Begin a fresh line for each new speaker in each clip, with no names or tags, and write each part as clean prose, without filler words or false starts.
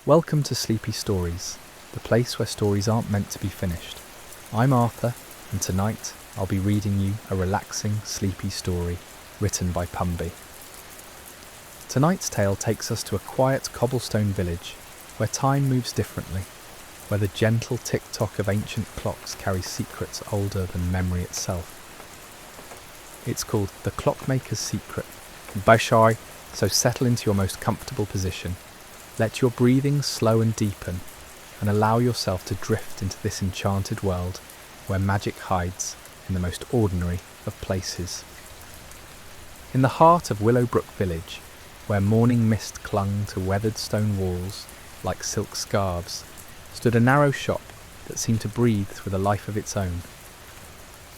Welcome to Sleepy Stories, the place where stories aren't meant to be finished. I'm Arthur, and tonight I'll be reading you a relaxing, sleepy story written by Pumby. Tonight's tale takes us to a quiet cobblestone village where time moves differently, where the gentle tick-tock of ancient clocks carries secrets older than memory itself. It's called The Clockmaker's Secret. Bye shy, so settle into your most comfortable position. Let your breathing slow and deepen, and allow yourself to drift into this enchanted world where magic hides in the most ordinary of places. In the heart of Willowbrook Village, where morning mist clung to weathered stone walls like silk scarves, stood a narrow shop that seemed to breathe with a life of its own.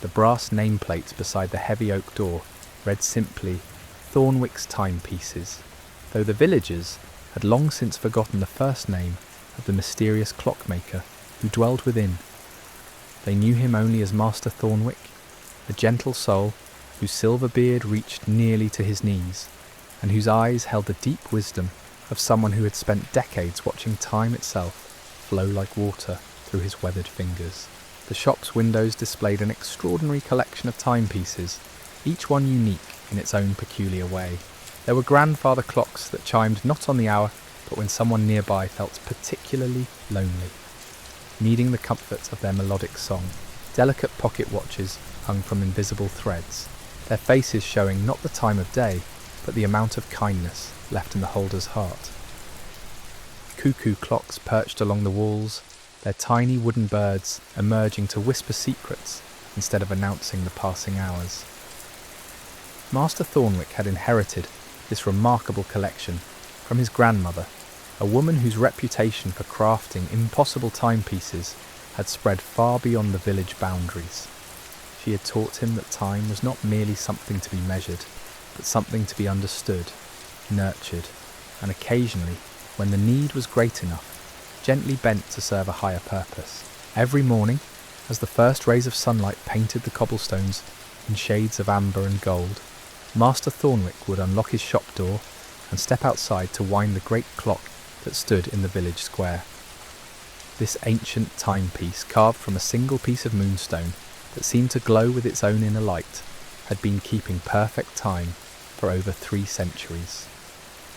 The brass nameplate beside the heavy oak door read simply Thornwick's Timepieces, though the villagers had long since forgotten the first name of the mysterious clockmaker who dwelled within. They knew him only as Master Thornwick, a gentle soul whose silver beard reached nearly to his knees, and whose eyes held the deep wisdom of someone who had spent decades watching time itself flow like water through his weathered fingers. The shop's windows displayed an extraordinary collection of timepieces, each one unique in its own peculiar way. There were grandfather clocks that chimed not on the hour, but when someone nearby felt particularly lonely, needing the comfort of their melodic song. Delicate pocket watches hung from invisible threads, their faces showing not the time of day, but the amount of kindness left in the holder's heart. Cuckoo clocks perched along the walls, their tiny wooden birds emerging to whisper secrets instead of announcing the passing hours. Master Thornwick had inherited this remarkable collection from his grandmother, a woman whose reputation for crafting impossible timepieces had spread far beyond the village boundaries. She had taught him that time was not merely something to be measured, but something to be understood, nurtured, and occasionally, when the need was great enough, gently bent to serve a higher purpose. Every morning, as the first rays of sunlight painted the cobblestones in shades of amber and gold, Master Thornwick would unlock his shop door and step outside to wind the great clock that stood in the village square. This ancient timepiece, carved from a single piece of moonstone that seemed to glow with its own inner light, had been keeping perfect time for over 3 centuries.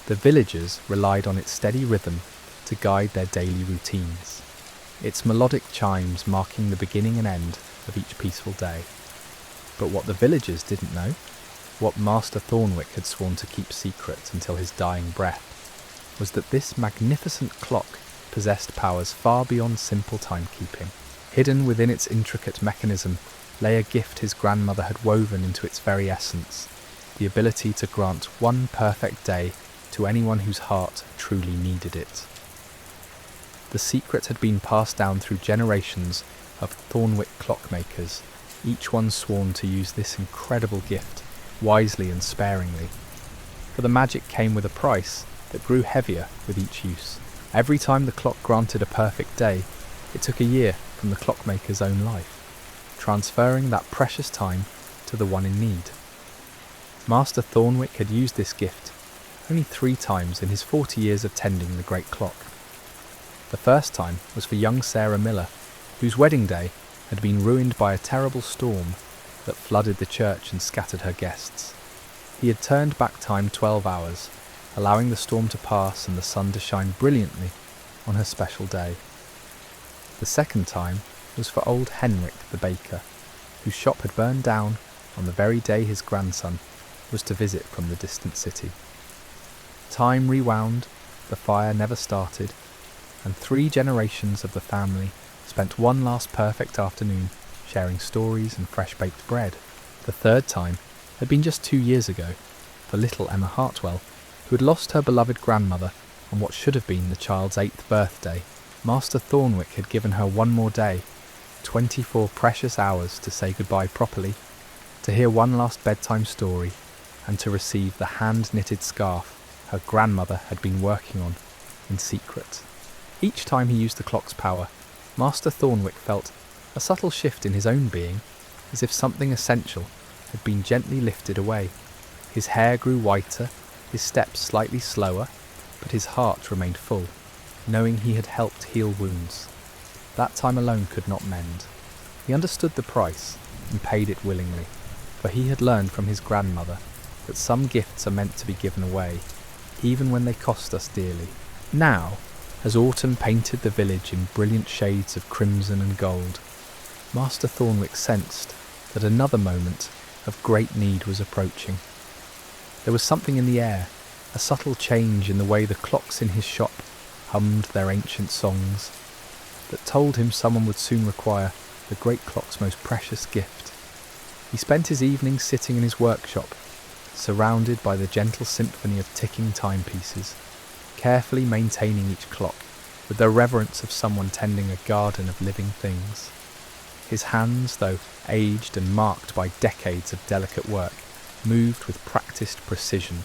The villagers relied on its steady rhythm to guide their daily routines, its melodic chimes marking the beginning and end of each peaceful day. But what the villagers didn't know, what Master Thornwick had sworn to keep secret until his dying breath, was that this magnificent clock possessed powers far beyond simple timekeeping. Hidden within its intricate mechanism lay a gift his grandmother had woven into its very essence, the ability to grant one perfect day to anyone whose heart truly needed it. The secret had been passed down through generations of Thornwick clockmakers, each one sworn to use this incredible gift wisely and sparingly, for the magic came with a price that grew heavier with each use. Every time the clock granted a perfect day, it took a year from the clockmaker's own life, transferring that precious time to the one in need. Master Thornwick had used this gift only 3 times in his 40 years of tending the great clock. The first time was for young Sarah Miller, whose wedding day had been ruined by a terrible storm that flooded the church and scattered her guests. He had turned back time 12 hours, allowing the storm to pass and the sun to shine brilliantly on her special day. The second time was for old Henrik the baker, whose shop had burned down on the very day his grandson was to visit from the distant city. Time rewound, the fire never started, and 3 generations of the family spent one last perfect afternoon sharing stories and fresh-baked bread. The third time had been just 2 years ago, for little Emma Hartwell, who had lost her beloved grandmother on what should have been the child's 8th birthday. Master Thornwick had given her one more day, 24 precious hours to say goodbye properly, to hear one last bedtime story, and to receive the hand-knitted scarf her grandmother had been working on in secret. Each time he used the clock's power, Master Thornwick felt a subtle shift in his own being, as if something essential had been gently lifted away. His hair grew whiter, his steps slightly slower, but his heart remained full. knowing he had helped heal wounds. That time alone could not mend. He understood the price and paid it willingly, for he had learned from his grandmother that some gifts are meant to be given away, even when they cost us dearly. Now, as autumn painted the village in brilliant shades of crimson and gold, Master Thornwick sensed that another moment of great need was approaching. There was something in the air, a subtle change in the way the clocks in his shop hummed their ancient songs, that told him someone would soon require the great clock's most precious gift. He spent his evenings sitting in his workshop, surrounded by the gentle symphony of ticking timepieces, carefully maintaining each clock with the reverence of someone tending a garden of living things. His hands, though aged and marked by decades of delicate work, moved with practiced precision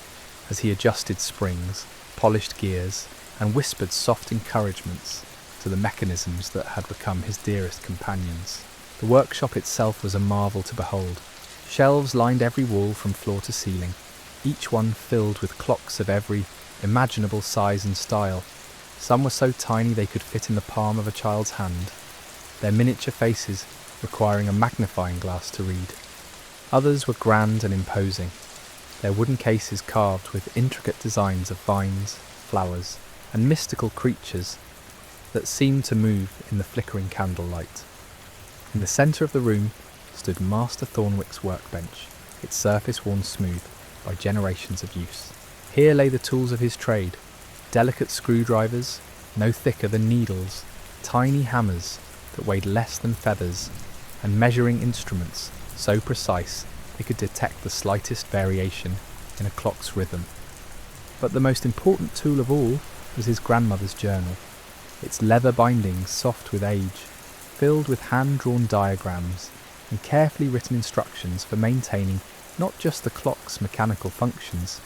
as he adjusted springs, polished gears, and whispered soft encouragements to the mechanisms that had become his dearest companions. The workshop itself was a marvel to behold. Shelves lined every wall from floor to ceiling, each one filled with clocks of every imaginable size and style. Some were so tiny they could fit in the palm of a child's hand, their miniature faces requiring a magnifying glass to read. Others were grand and imposing, their wooden cases carved with intricate designs of vines, flowers, and mystical creatures that seemed to move in the flickering candlelight. In the centre of the room stood Master Thornwick's workbench, its surface worn smooth by generations of use. Here lay the tools of his trade, delicate screwdrivers, no thicker than needles, tiny hammers that weighed less than feathers, and measuring instruments so precise they could detect the slightest variation in a clock's rhythm. But the most important tool of all was his grandmother's journal, its leather bindings soft with age, filled with hand-drawn diagrams and carefully written instructions for maintaining not just the clock's mechanical functions,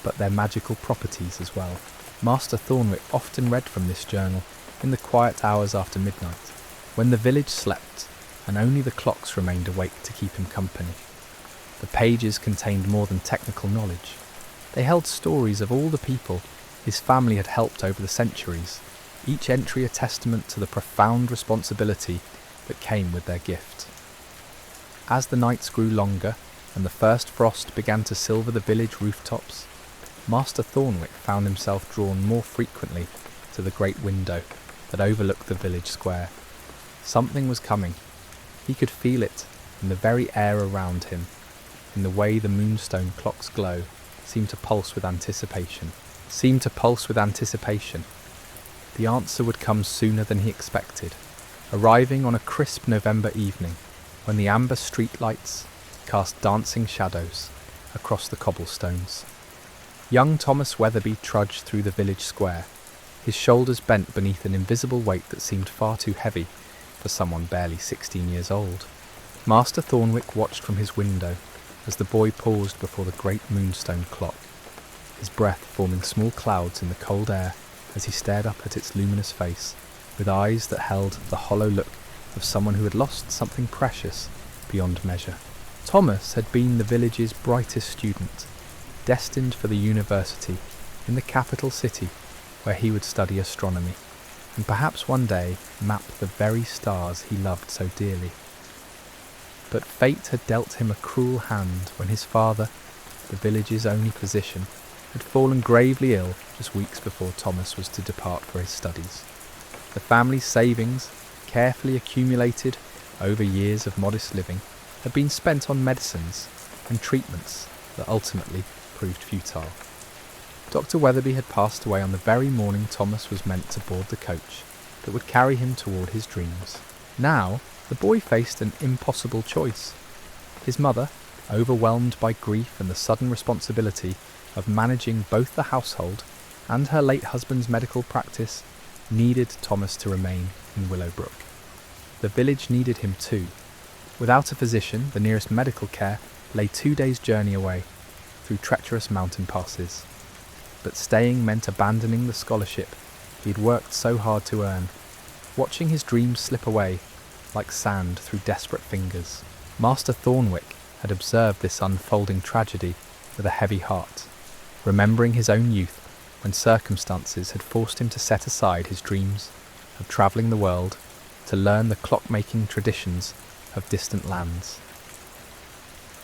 but their magical properties as well. Master Thornwick often read from this journal in the quiet hours after midnight, when the village slept and only the clocks remained awake to keep him company. The pages contained more than technical knowledge. They held stories of all the people his family had helped over the centuries, each entry a testament to the profound responsibility that came with their gift. As the nights grew longer and the first frost began to silver the village rooftops, Master Thornwick found himself drawn more frequently to the great window that overlooked the village square. Something was coming. He could feel it in the very air around him, in the way the moonstone clock's glow seemed to pulse with anticipation. The answer would come sooner than he expected, arriving on a crisp November evening when the amber street lights cast dancing shadows across the cobblestones. Young Thomas Weatherby trudged through the village square, his shoulders bent beneath an invisible weight that seemed far too heavy for someone barely 16 years old. Master Thornwick watched from his window as the boy paused before the great moonstone clock, his breath forming small clouds in the cold air as he stared up at its luminous face, with eyes that held the hollow look of someone who had lost something precious beyond measure. Thomas had been the village's brightest student, destined for the university in the capital city where he would study astronomy, and perhaps one day map the very stars he loved so dearly. But fate had dealt him a cruel hand when his father, the village's only physician, had fallen gravely ill just weeks before Thomas was to depart for his studies. The family's savings, carefully accumulated over years of modest living, had been spent on medicines and treatments that ultimately proved futile. Dr. Weatherby had passed away on the very morning Thomas was meant to board the coach that would carry him toward his dreams. Now, the boy faced an impossible choice. His mother, overwhelmed by grief and the sudden responsibility of managing both the household and her late husband's medical practice, needed Thomas to remain in Willowbrook. The village needed him too. Without a physician, the nearest medical care lay 2 days' journey away, through treacherous mountain passes. But staying meant abandoning the scholarship he had worked so hard to earn, watching his dreams slip away like sand through desperate fingers. Master Thornwick had observed this unfolding tragedy with a heavy heart, remembering his own youth when circumstances had forced him to set aside his dreams of travelling the world to learn the clockmaking traditions of distant lands.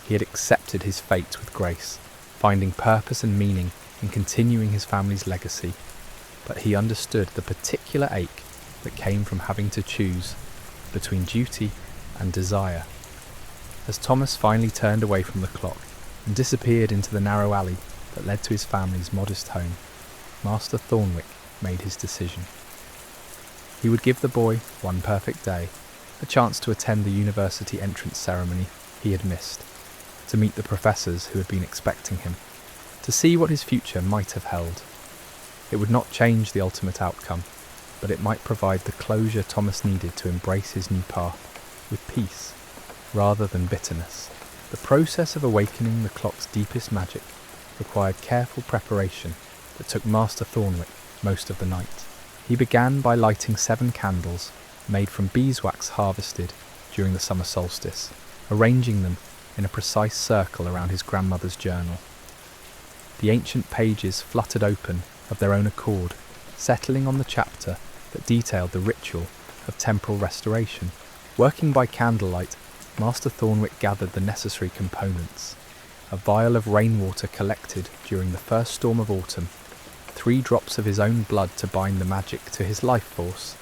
He had accepted his fate with grace, finding purpose and meaning in continuing his family's legacy, but he understood the particular ache that came from having to choose between duty and desire. As Thomas finally turned away from the clock and disappeared into the narrow alley that led to his family's modest home, Master Thornwick made his decision. He would give the boy one perfect day, a chance to attend the university entrance ceremony he had missed, to meet the professors who had been expecting him, to see what his future might have held. It would not change the ultimate outcome, but it might provide the closure Thomas needed to embrace his new path with peace rather than bitterness. The process of awakening the clock's deepest magic required careful preparation that took Master Thornwick most of the night. He began by lighting 7 candles made from beeswax harvested during the summer solstice, arranging them in a precise circle around his grandmother's journal. The ancient pages fluttered open of their own accord, settling on the chapter that detailed the ritual of temporal restoration. Working by candlelight, Master Thornwick gathered the necessary components: a vial of rainwater collected during the first storm of autumn, 3 drops of his own blood to bind the magic to his life force,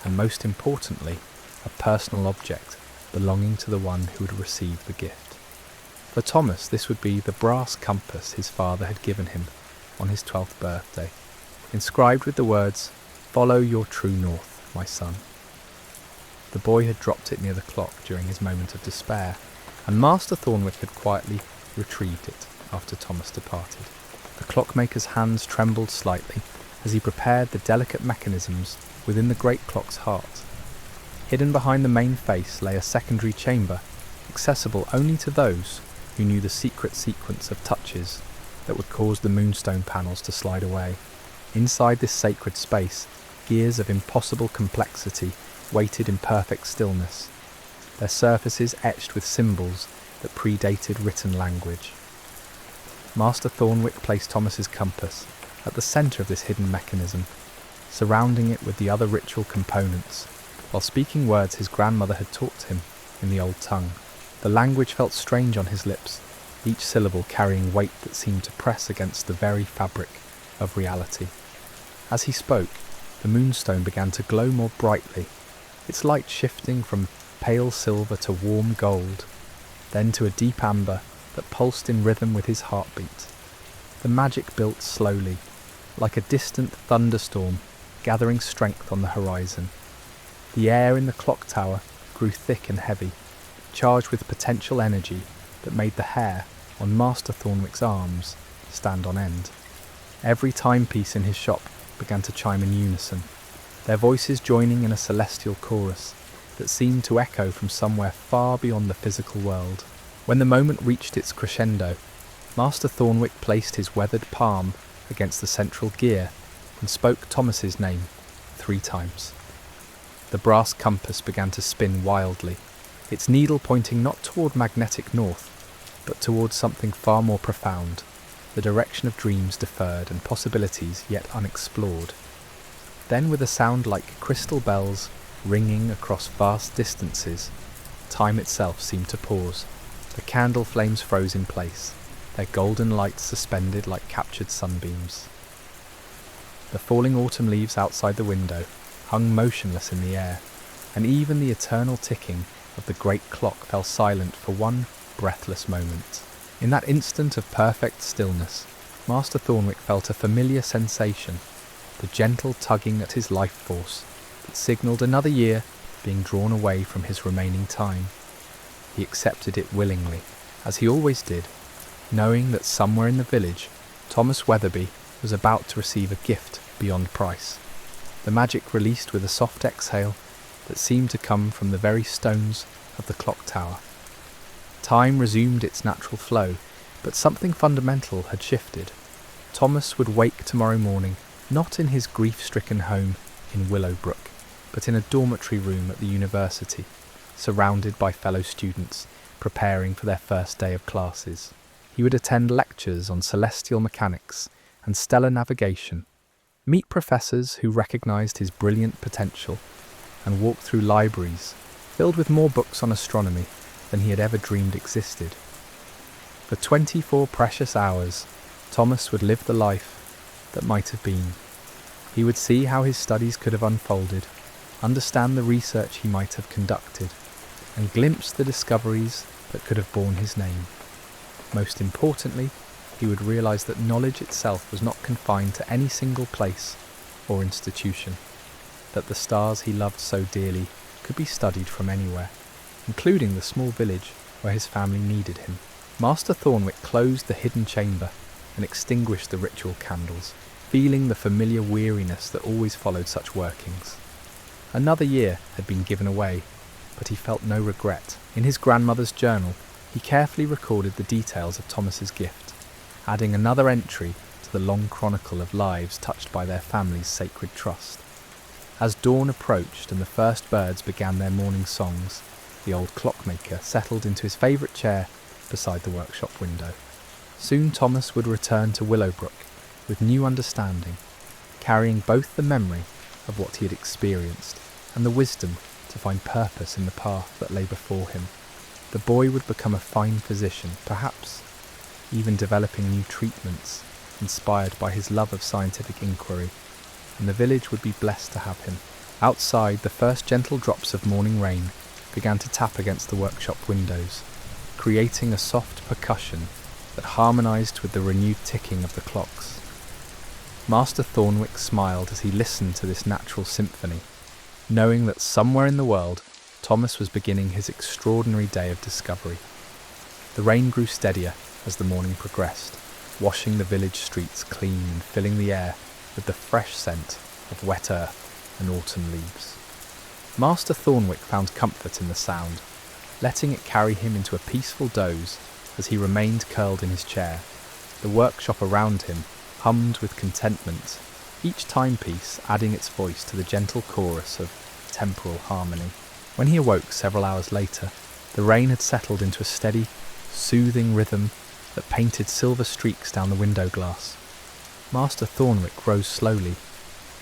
and most importantly, a personal object belonging to the one who would receive the gift. For Thomas, this would be the brass compass his father had given him on his 12th birthday, inscribed with the words, "Follow your true north, my son." The boy had dropped it near the clock during his moment of despair, and Master Thornwick had quietly retrieved it after Thomas departed. The clockmaker's hands trembled slightly as he prepared the delicate mechanisms within the great clock's heart. Hidden behind the main face lay a secondary chamber, accessible only to those who knew the secret sequence of touches that would cause the moonstone panels to slide away. Inside this sacred space, gears of impossible complexity waited in perfect stillness, their surfaces etched with symbols that predated written language. Master Thornwick placed Thomas's compass at the centre of this hidden mechanism, surrounding it with the other ritual components, while speaking words his grandmother had taught him in the old tongue. The language felt strange on his lips, each syllable carrying weight that seemed to press against the very fabric of reality. As he spoke, the moonstone began to glow more brightly, its light shifting from pale silver to warm gold, then to a deep amber that pulsed in rhythm with his heartbeat. The magic built slowly, like a distant thunderstorm gathering strength on the horizon. The air in the clock tower grew thick and heavy, charged with potential energy that made the hair on Master Thornwick's arms stand on end. Every timepiece in his shop began to chime in unison, their voices joining in a celestial chorus that seemed to echo from somewhere far beyond the physical world. When the moment reached its crescendo, Master Thornwick placed his weathered palm against the central gear and spoke Thomas's name 3 times. The brass compass began to spin wildly, its needle pointing not toward magnetic north, but towards something far more profound, the direction of dreams deferred and possibilities yet unexplored. Then, with a sound like crystal bells ringing across vast distances, time itself seemed to pause. The candle flames froze in place, their golden lights suspended like captured sunbeams. The falling autumn leaves outside the window hung motionless in the air, and even the eternal ticking of the great clock fell silent for one breathless moment. In that instant of perfect stillness, Master Thornwick felt a familiar sensation, the gentle tugging at his life force that signalled another year being drawn away from his remaining time. He accepted it willingly, as he always did, knowing that somewhere in the village, Thomas Weatherby was about to receive a gift beyond price. The magic released with a soft exhale that seemed to come from the very stones of the clock tower. Time resumed its natural flow, but something fundamental had shifted. Thomas would wake tomorrow morning not in his grief-stricken home in Willowbrook, but in a dormitory room at the university, surrounded by fellow students preparing for their first day of classes. He would attend lectures on celestial mechanics and stellar navigation. Meet professors who recognized his brilliant potential and walk through libraries filled with more books on astronomy than he had ever dreamed existed. For 24 precious hours, Thomas would live the life that might have been. He would see how his studies could have unfolded, understand the research he might have conducted, and glimpse the discoveries that could have borne his name. Most importantly, he would realize that knowledge itself was not confined to any single place or institution, that the stars he loved so dearly could be studied from anywhere, including the small village where his family needed him. Master Thornwick closed the hidden chamber and extinguished the ritual candles, feeling the familiar weariness that always followed such workings. Another year had been given away, but he felt no regret. In his grandmother's journal, he carefully recorded the details of Thomas's gift, adding another entry to the long chronicle of lives touched by their family's sacred trust. As dawn approached and the first birds began their morning songs, the old clockmaker settled into his favourite chair beside the workshop window. Soon Thomas would return to Willowbrook with new understanding, carrying both the memory of what he had experienced and the wisdom to find purpose in the path that lay before him. The boy would become a fine physician, perhaps even developing new treatments inspired by his love of scientific inquiry, and the village would be blessed to have him. Outside, the first gentle drops of morning rain began to tap against the workshop windows, creating a soft percussion that harmonized with the renewed ticking of the clocks. Master Thornwick smiled as he listened to this natural symphony, knowing that somewhere in the world Thomas was beginning his extraordinary day of discovery. The rain grew steadier as the morning progressed, washing the village streets clean and filling the air with the fresh scent of wet earth and autumn leaves. Master Thornwick found comfort in the sound, letting it carry him into a peaceful doze as he remained curled in his chair. The workshop around him hummed with contentment, each timepiece adding its voice to the gentle chorus of temporal harmony. When he awoke several hours later, the rain had settled into a steady, soothing rhythm that painted silver streaks down the window glass. Master Thornwick rose slowly,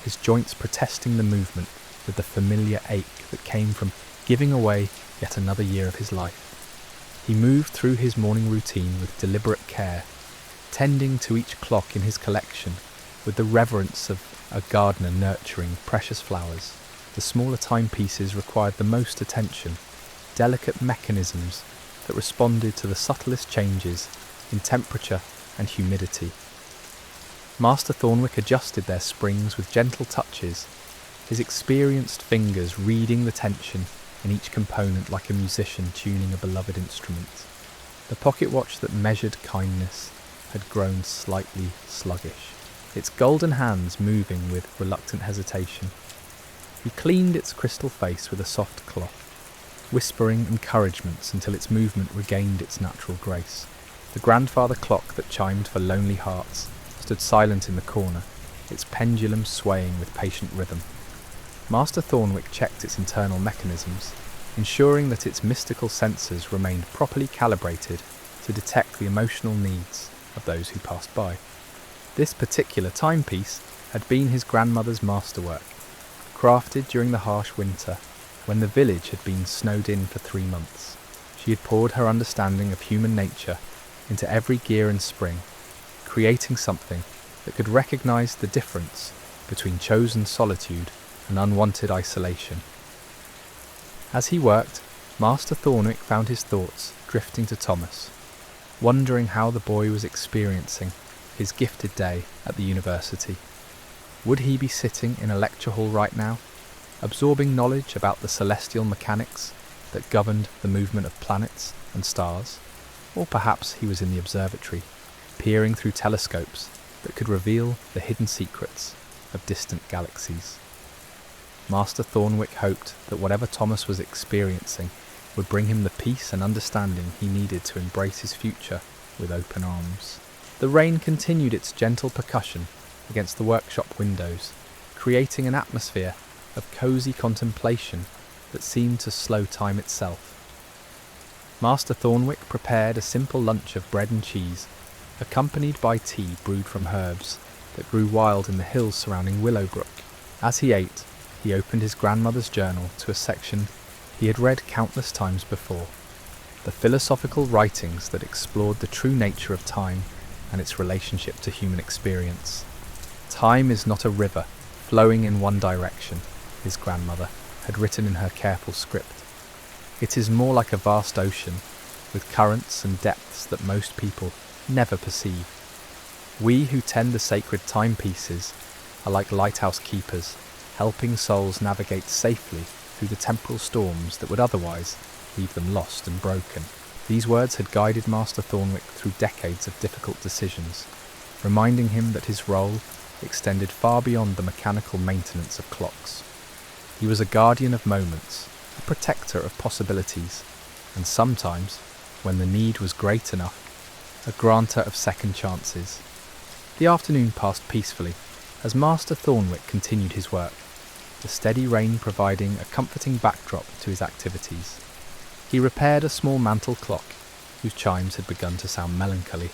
his joints protesting the movement with the familiar ache that came from giving away yet another year of his life. He moved through his morning routine with deliberate care, tending to each clock in his collection with the reverence of a gardener nurturing precious flowers. The smaller timepieces required the most attention, delicate mechanisms that responded to the subtlest changes in temperature and humidity. Master Thornwick adjusted their springs with gentle touches, his experienced fingers reading the tension in each component like a musician tuning a beloved instrument. The pocket watch that measured kindness had grown slightly sluggish, its golden hands moving with reluctant hesitation. He cleaned its crystal face with a soft cloth, whispering encouragements until its movement regained its natural grace. The grandfather clock that chimed for lonely hearts stood silent in the corner, its pendulum swaying with patient rhythm. Master Thornwick checked its internal mechanisms, ensuring that its mystical sensors remained properly calibrated to detect the emotional needs of those who passed by. This particular timepiece had been his grandmother's masterwork, crafted during the harsh winter when the village had been snowed in for 3 months. She had poured her understanding of human nature into every gear and spring, creating something that could recognize the difference between chosen solitude and unwanted isolation. As he worked, Master Thornwick found his thoughts drifting to Thomas, wondering how the boy was experiencing his gifted day at the university. Would he be sitting in a lecture hall right now, absorbing knowledge about the celestial mechanics that governed the movement of planets and stars? Or perhaps he was in the observatory, peering through telescopes that could reveal the hidden secrets of distant galaxies. Master Thornwick hoped that whatever Thomas was experiencing would bring him the peace and understanding he needed to embrace his future with open arms. The rain continued its gentle percussion against the workshop windows, creating an atmosphere of cosy contemplation that seemed to slow time itself. Master Thornwick prepared a simple lunch of bread and cheese, accompanied by tea brewed from herbs that grew wild in the hills surrounding Willowbrook. As he ate, he opened his grandmother's journal to a section he had read countless times before, the philosophical writings that explored the true nature of time and its relationship to human experience. Time is not a river flowing in one direction, his grandmother had written in her careful script. It is more like a vast ocean, with currents and depths that most people never perceive. We who tend the sacred timepieces are like lighthouse keepers, helping souls navigate safely through the temporal storms that would otherwise leave them lost and broken. These words had guided Master Thornwick through decades of difficult decisions, reminding him that his role extended far beyond the mechanical maintenance of clocks. He was a guardian of moments, a protector of possibilities, and sometimes, when the need was great enough, a granter of second chances. The afternoon passed peacefully as Master Thornwick continued his work, the steady rain providing a comforting backdrop to his activities. He repaired a small mantel clock, whose chimes had begun to sound melancholy,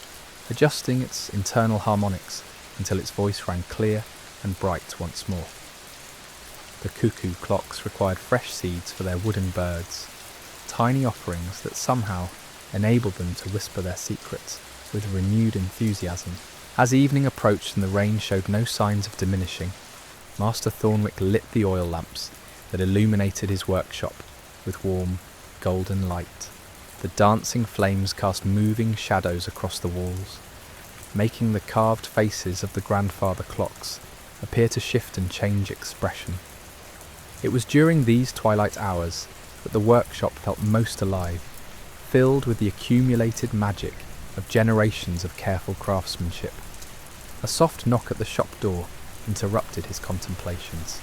adjusting its internal harmonics until its voice rang clear and bright once more. The cuckoo clocks required fresh seeds for their wooden birds, tiny offerings that somehow enabled them to whisper their secrets with renewed enthusiasm. As evening approached and the rain showed no signs of diminishing, Master Thornwick lit the oil lamps that illuminated his workshop with warm, golden light. The dancing flames cast moving shadows across the walls, making the carved faces of the grandfather clocks appear to shift and change expression. It was during these twilight hours that the workshop felt most alive, filled with the accumulated magic of generations of careful craftsmanship. A soft knock at the shop door interrupted his contemplations.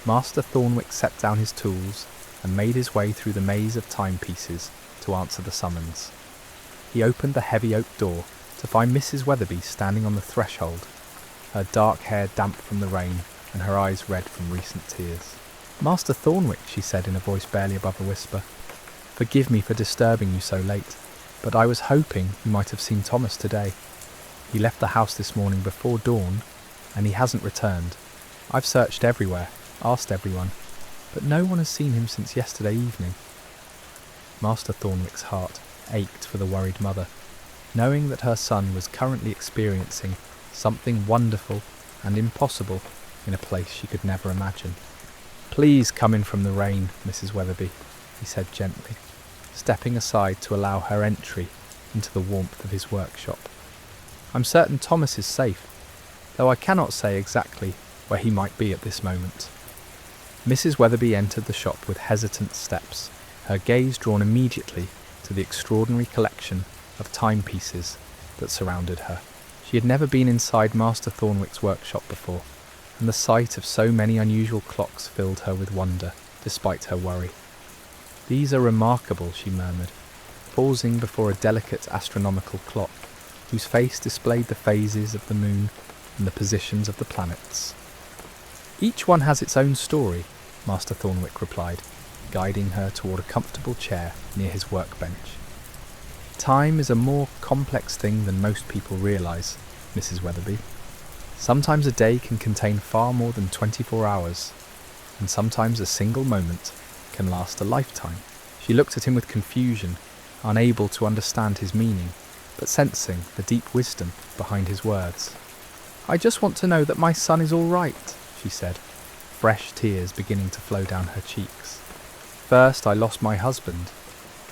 Master Thornwick set down his tools and made his way through the maze of timepieces to answer the summons. He opened the heavy oak door to find Mrs. Weatherby standing on the threshold, her dark hair damp from the rain and her eyes red from recent tears. "Master Thornwick," she said in a voice barely above a whisper, "forgive me for disturbing you so late, but I was hoping you might have seen Thomas today. He left the house this morning before dawn, and he hasn't returned. I've searched everywhere, asked everyone, but no one has seen him since yesterday evening." Master Thornwick's heart ached for the worried mother, knowing that her son was currently experiencing something wonderful and impossible in a place she could never imagine. "Please come in from the rain, Mrs. Weatherby," he said gently, stepping aside to allow her entry into the warmth of his workshop. "I'm certain Thomas is safe, though I cannot say exactly where he might be at this moment." Mrs. Weatherby entered the shop with hesitant steps, her gaze drawn immediately to the extraordinary collection of timepieces that surrounded her. She had never been inside Master Thornwick's workshop before, and the sight of so many unusual clocks filled her with wonder, despite her worry. "These are remarkable," she murmured, pausing before a delicate astronomical clock, whose face displayed the phases of the moon and the positions of the planets. "Each one has its own story," Master Thornwick replied, guiding her toward a comfortable chair near his workbench. "Time is a more complex thing than most people realise, Mrs. Weatherby. Sometimes a day can contain far more than 24 hours, and sometimes a single moment can last a lifetime." She looked at him with confusion, unable to understand his meaning, but sensing the deep wisdom behind his words. "I just want to know that my son is all right," she said, fresh tears beginning to flow down her cheeks. "First I lost my husband,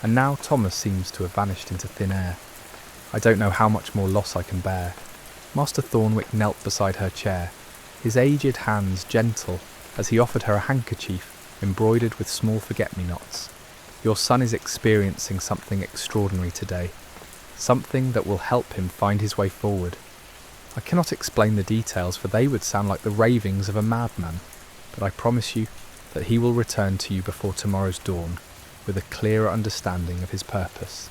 and now Thomas seems to have vanished into thin air. I don't know how much more loss I can bear." Master Thornwick knelt beside her chair, his aged hands gentle as he offered her a handkerchief embroidered with small forget-me-nots. "Your son is experiencing something extraordinary today, something that will help him find his way forward. I cannot explain the details, for they would sound like the ravings of a madman, but I promise you that he will return to you before tomorrow's dawn with a clearer understanding of his purpose."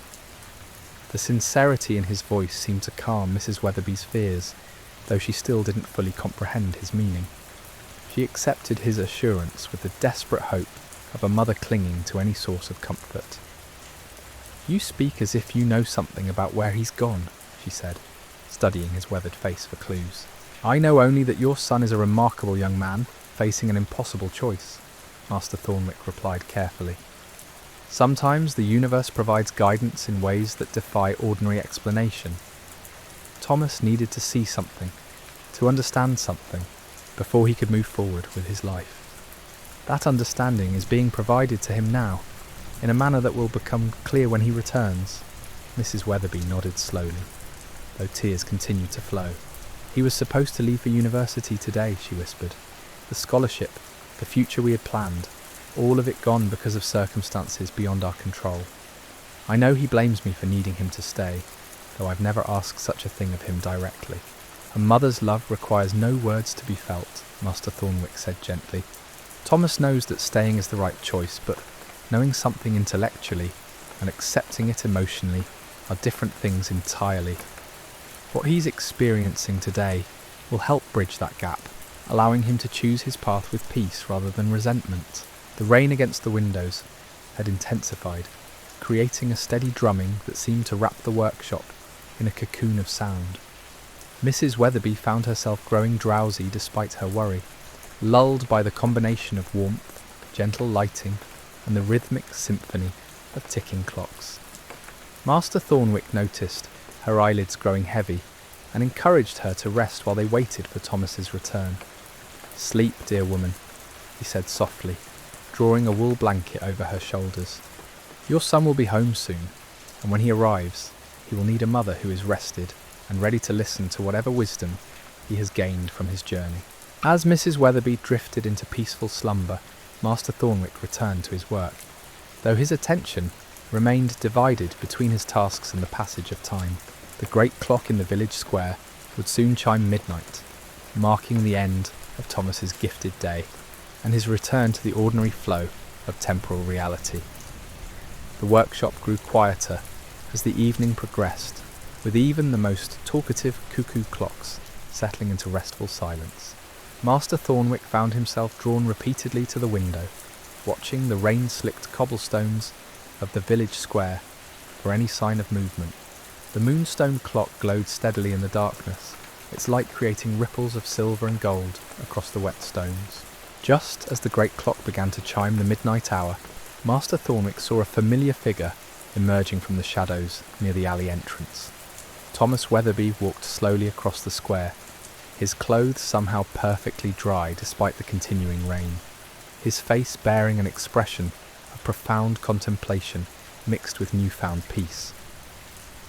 The sincerity in his voice seemed to calm Mrs. Weatherby's fears, though she still didn't fully comprehend his meaning. She accepted his assurance with the desperate hope of a mother clinging to any source of comfort. "You speak as if you know something about where he's gone," she said, studying his weathered face for clues. "I know only that your son is a remarkable young man, facing an impossible choice," Master Thornwick replied carefully. "Sometimes the universe provides guidance in ways that defy ordinary explanation. Thomas needed to see something, to understand something, before he could move forward with his life. That understanding is being provided to him now, in a manner that will become clear when he returns." Mrs. Weatherby nodded slowly, though tears continued to flow. "He was supposed to leave for university today," she whispered. "The scholarship, the future we had planned, all of it gone because of circumstances beyond our control. I know he blames me for needing him to stay, though I've never asked such a thing of him directly." "A mother's love requires no words to be felt," Master Thornwick said gently. "Thomas knows that staying is the right choice, but knowing something intellectually and accepting it emotionally are different things entirely. What he's experiencing today will help bridge that gap, allowing him to choose his path with peace rather than resentment." The rain against the windows had intensified, creating a steady drumming that seemed to wrap the workshop in a cocoon of sound. Mrs. Weatherby found herself growing drowsy despite her worry, lulled by the combination of warmth, gentle lighting, and the rhythmic symphony of ticking clocks. Master Thornwick noticed her eyelids growing heavy and encouraged her to rest while they waited for Thomas's return. "Sleep, dear woman," he said softly, drawing a wool blanket over her shoulders. "Your son will be home soon, and when he arrives, he will need a mother who is rested and ready to listen to whatever wisdom he has gained from his journey." As Mrs. Weatherby drifted into peaceful slumber, Master Thornwick returned to his work, though his attention remained divided between his tasks and the passage of time. The great clock in the village square would soon chime midnight, marking the end of Thomas's gifted day and his return to the ordinary flow of temporal reality. The workshop grew quieter as the evening progressed, with even the most talkative cuckoo clocks settling into restful silence. Master Thornwick found himself drawn repeatedly to the window, watching the rain-slicked cobblestones of the village square for any sign of movement. The moonstone clock glowed steadily in the darkness, its light creating ripples of silver and gold across the wet stones. Just as the great clock began to chime the midnight hour, Master Thornwick saw a familiar figure emerging from the shadows near the alley entrance. Thomas Weatherby walked slowly across the square, his clothes somehow perfectly dry despite the continuing rain, his face bearing an expression of profound contemplation mixed with newfound peace.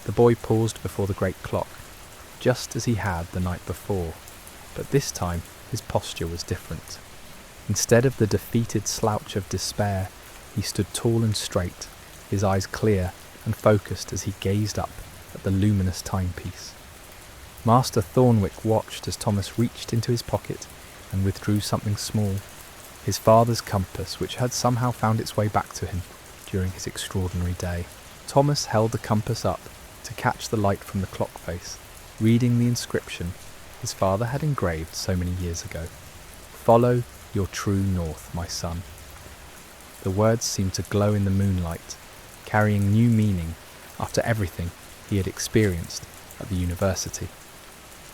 The boy paused before the great clock, just as he had the night before, but this time his posture was different. Instead of the defeated slouch of despair, he stood tall and straight, his eyes clear and focused as he gazed up at the luminous timepiece. Master Thornwick watched as Thomas reached into his pocket and withdrew something small, his father's compass, which had somehow found its way back to him during his extraordinary day. Thomas held the compass up to catch the light from the clock face, reading the inscription his father had engraved so many years ago. "Follow your true north, my son." The words seemed to glow in the moonlight, carrying new meaning after everything he had experienced at the university.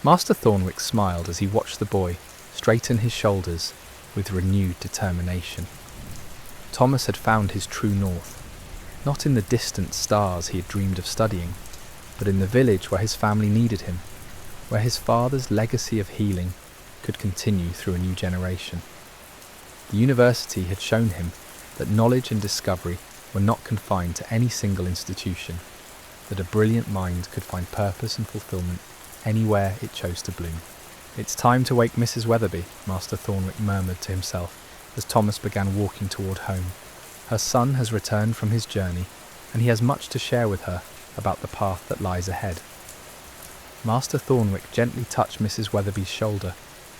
Master Thornwick smiled as he watched the boy straighten his shoulders with renewed determination. Thomas had found his true north, not in the distant stars he had dreamed of studying, but in the village where his family needed him, where his father's legacy of healing could continue through a new generation. The university had shown him that knowledge and discovery were not confined to any single institution, that a brilliant mind could find purpose and fulfillment anywhere it chose to bloom. "It's time to wake Mrs. Weatherby," Master Thornwick murmured to himself as Thomas began walking toward home. "Her son has returned from his journey, and he has much to share with her about the path that lies ahead." Master Thornwick gently touched Mrs. Weatherby's shoulder,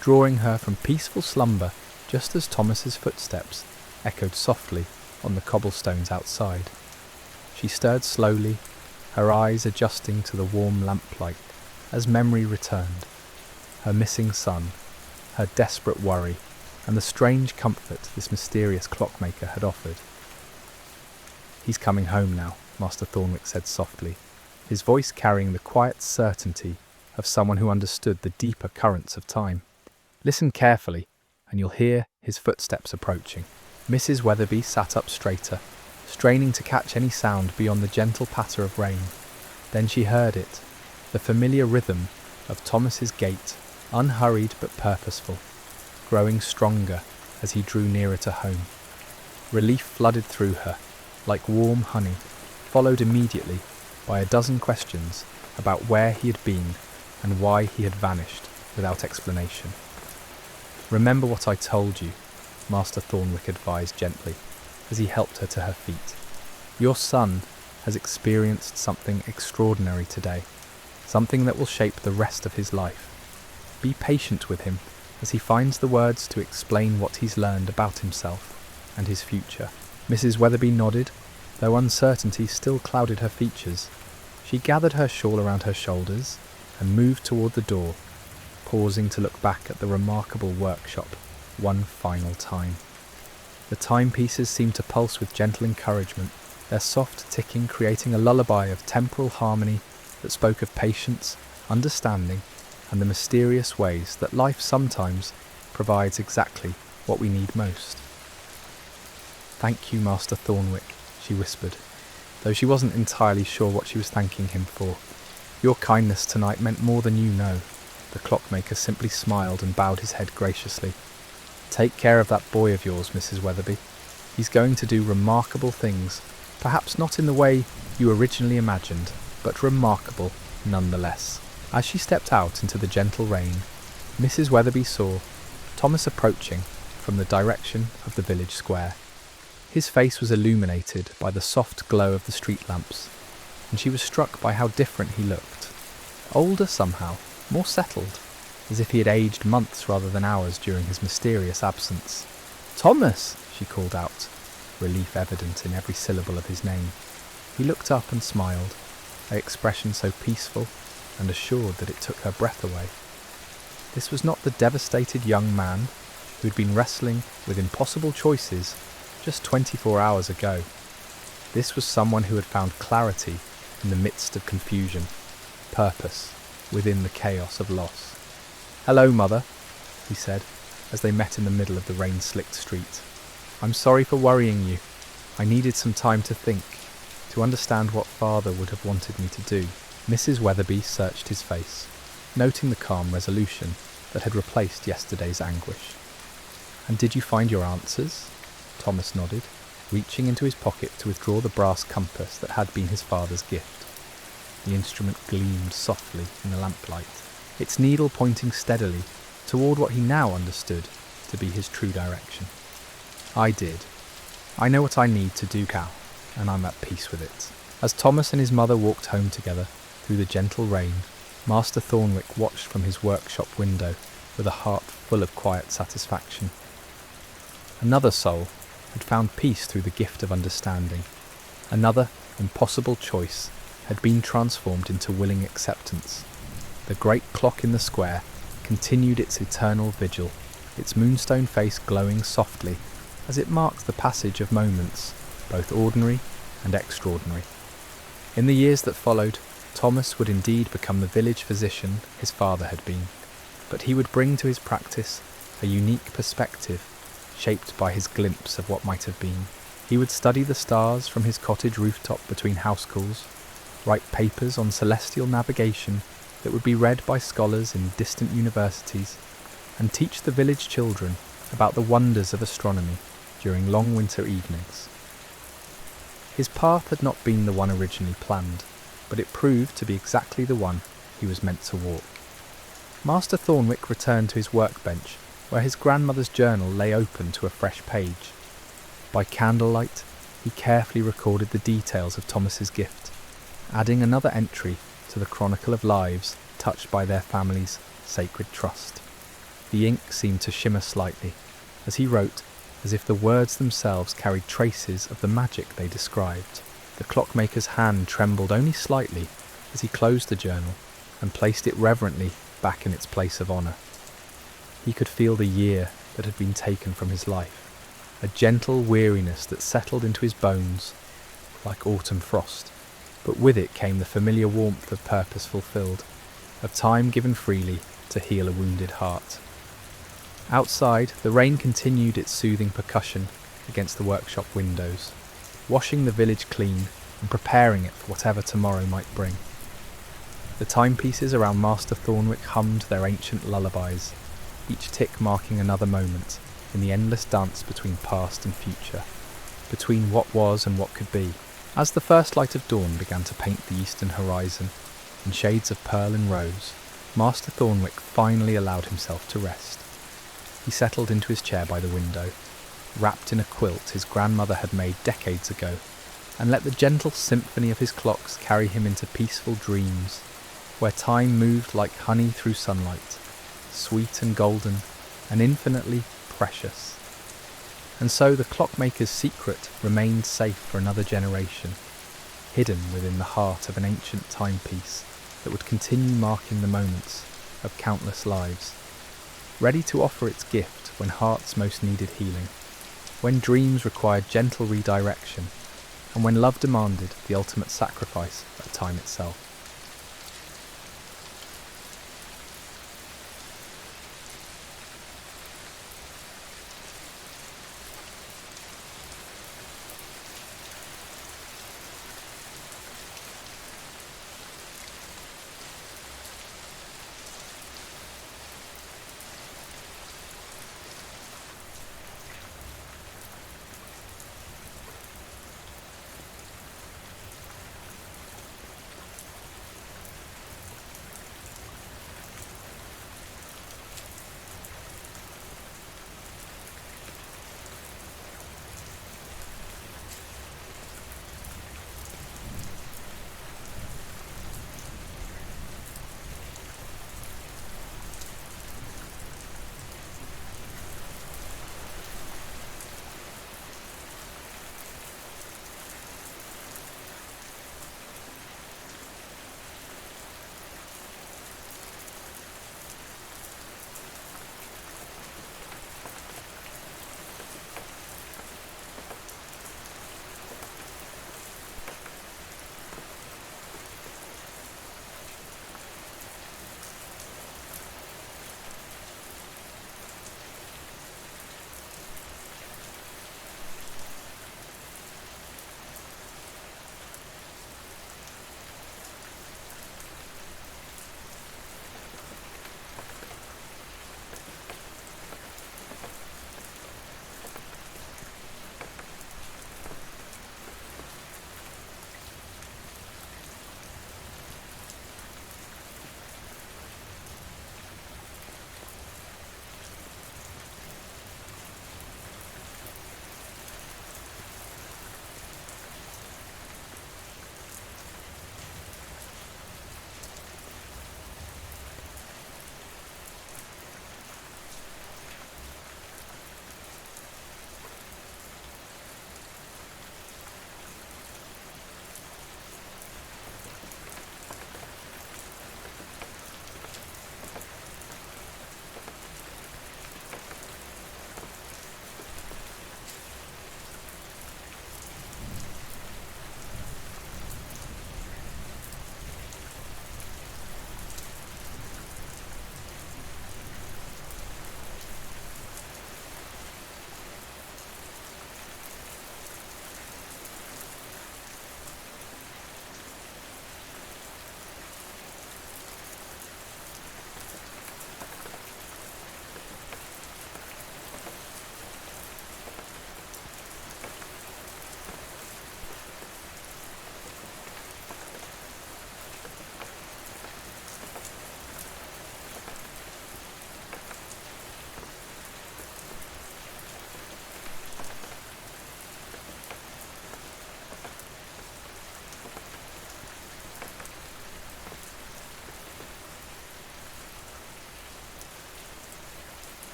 drawing her from peaceful slumber just as Thomas's footsteps echoed softly on the cobblestones outside. She stirred slowly, her eyes adjusting to the warm lamplight as memory returned, her missing son, her desperate worry, and the strange comfort this mysterious clockmaker had offered. "He's coming home now," Master Thornwick said softly, his voice carrying the quiet certainty of someone who understood the deeper currents of time. Listen carefully, and you'll hear his footsteps approaching. Mrs. Weatherby sat up straighter, straining to catch any sound beyond the gentle patter of rain. Then she heard it, the familiar rhythm of Thomas's gait, unhurried but purposeful, growing stronger as he drew nearer to home. Relief flooded through her, like warm honey, followed immediately by a dozen questions about where he had been and why he had vanished without explanation. "Remember what I told you," Master Thornwick advised gently, as he helped her to her feet. "Your son has experienced something extraordinary today, something that will shape the rest of his life. Be patient with him as he finds the words to explain what he's learned about himself and his future." Mrs. Weatherby nodded, though uncertainty still clouded her features. She gathered her shawl around her shoulders and moved toward the door, pausing to look back at the remarkable workshop one final time. The timepieces seemed to pulse with gentle encouragement, their soft ticking creating a lullaby of temporal harmony that spoke of patience, understanding, and the mysterious ways that life sometimes provides exactly what we need most. "Thank you, Master Thornwick," she whispered, though she wasn't entirely sure what she was thanking him for. "Your kindness tonight meant more than you know." The clockmaker simply smiled and bowed his head graciously. "Take care of that boy of yours, Mrs. Weatherby. He's going to do remarkable things, perhaps not in the way you originally imagined, but remarkable nonetheless." As she stepped out into the gentle rain, Mrs. Weatherby saw Thomas approaching from the direction of the village square. His face was illuminated by the soft glow of the street lamps, and she was struck by how different he looked. Older somehow, more settled, as if he had aged months rather than hours during his mysterious absence. "Thomas!" she called out, relief evident in every syllable of his name. He looked up and smiled, an expression so peaceful and assured that it took her breath away. This was not the devastated young man who had been wrestling with impossible choices just 24 hours ago. This was someone who had found clarity in the midst of confusion, purpose within the chaos of loss. "Hello, Mother," he said, as they met in the middle of the rain-slicked street. "I'm sorry for worrying you. I needed some time to think, to understand what Father would have wanted me to do." Mrs. Weatherby searched his face, noting the calm resolution that had replaced yesterday's anguish. "And did you find your answers?" Thomas nodded, reaching into his pocket to withdraw the brass compass that had been his father's gift. The instrument gleamed softly in the lamplight, its needle pointing steadily toward what he now understood to be his true direction. "I did. I know what I need to do, Cal, and I'm at peace with it." As Thomas and his mother walked home together through the gentle rain, Master Thornwick watched from his workshop window with a heart full of quiet satisfaction. Another soul had found peace through the gift of understanding. Another impossible choice had been transformed into willing acceptance. The great clock in the square continued its eternal vigil, its moonstone face glowing softly as it marked the passage of moments, both ordinary and extraordinary. In the years that followed, Thomas would indeed become the village physician his father had been, but he would bring to his practice a unique perspective, shaped by his glimpse of what might have been. He would study the stars from his cottage rooftop between house calls, write papers on celestial navigation that would be read by scholars in distant universities, and teach the village children about the wonders of astronomy during long winter evenings. His path had not been the one originally planned, but it proved to be exactly the one he was meant to walk. Master Thornwick returned to his workbench, where his grandmother's journal lay open to a fresh page. By candlelight, he carefully recorded the details of Thomas's gift, adding another entry to the chronicle of lives touched by their family's sacred trust. The ink seemed to shimmer slightly, as he wrote as if the words themselves carried traces of the magic they described. The clockmaker's hand trembled only slightly as he closed the journal and placed it reverently back in its place of honour. He could feel the year that had been taken from his life, a gentle weariness that settled into his bones like autumn frost, but with it came the familiar warmth of purpose fulfilled, of time given freely to heal a wounded heart. Outside, the rain continued its soothing percussion against the workshop windows, washing the village clean and preparing it for whatever tomorrow might bring. The timepieces around Master Thornwick hummed their ancient lullabies, each tick marking another moment in the endless dance between past and future, between what was and what could be. As the first light of dawn began to paint the eastern horizon in shades of pearl and rose, Master Thornwick finally allowed himself to rest. He settled into his chair by the window, wrapped in a quilt his grandmother had made decades ago, and let the gentle symphony of his clocks carry him into peaceful dreams, where time moved like honey through sunlight, sweet and golden and infinitely precious. And so the clockmaker's secret remained safe for another generation, hidden within the heart of an ancient timepiece that would continue marking the moments of countless lives, ready to offer its gift when hearts most needed healing, when dreams required gentle redirection, and when love demanded the ultimate sacrifice of time itself.